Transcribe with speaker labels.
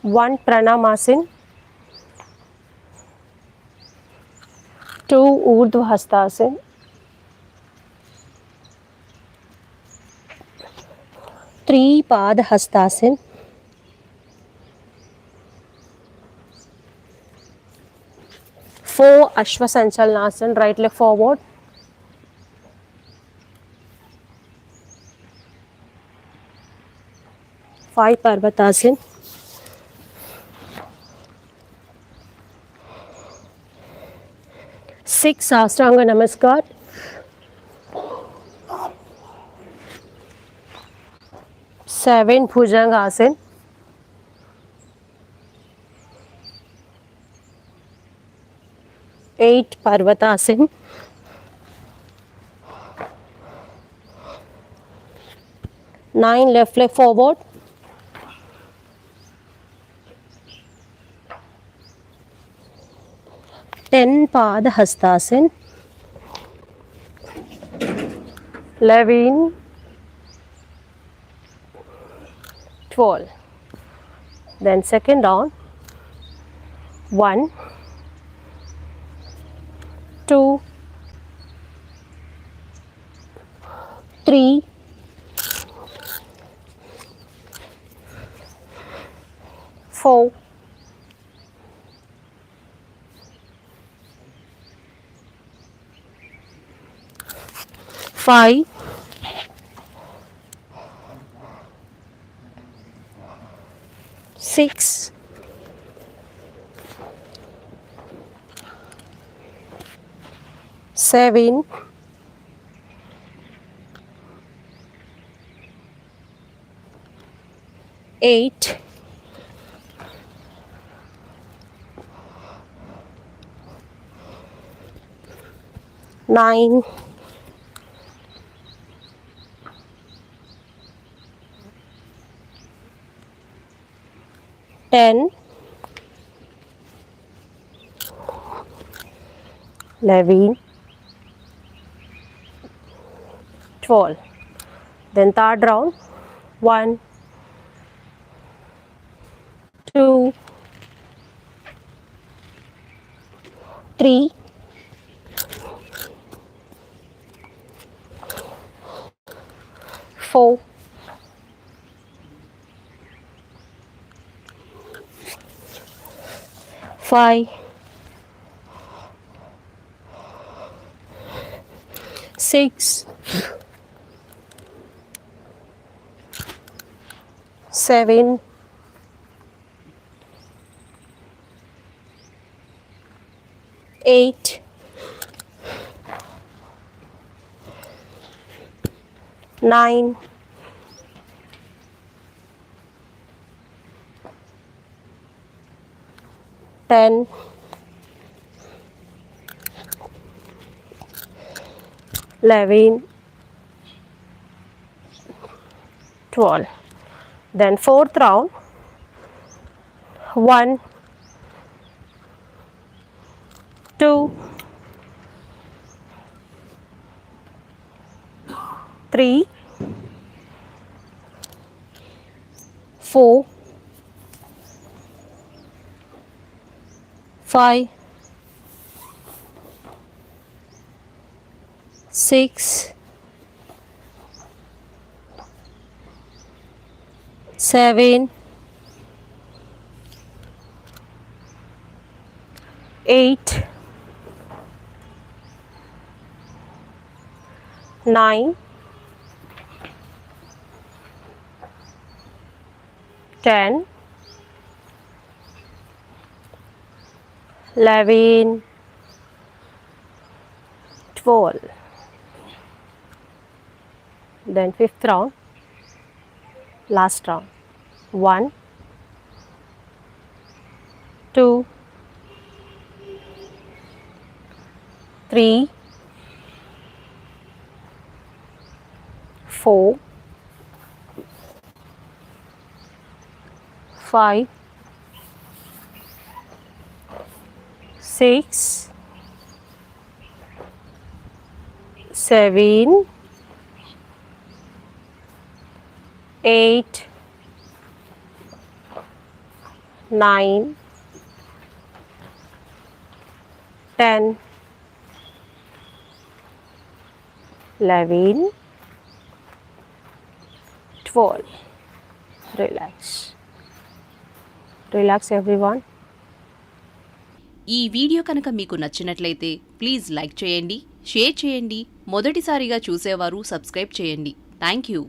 Speaker 1: 1 pranayamam, 2 urdhva hastasana, 3 pada hastasana, 4 ashwasanchalanasana, right leg forward, 5 parvatasana, 6 suryanamaskar, 7 bhujangasana, 8 parvatasana, 9 left leg forward, 10 pada hastasana, 11, 12. Then second round, 1, 2, 3, 4, 5, 6, 7, 8, 9, 10, 11, 12. Then third round, 1, 2, 3, 4, 5, 6, 7, 8, 9, 10, 11, 12. Then fourth round, 1, 2, 3, 4, 5, 6, 7, 8, 9, 10, 11, 12. Then fifth round, last round, 1, 2, 3, 4, 5, 6, 7, 8, 9, 10, 11, 12. Relax. Relax everyone.
Speaker 2: ఈ video కనుక మీకు నచ్చినట్లయితే please like చేయండి, share చేయండి. మొదటిసారిగా చూసేవారు subscribe చేయండి. Thank you.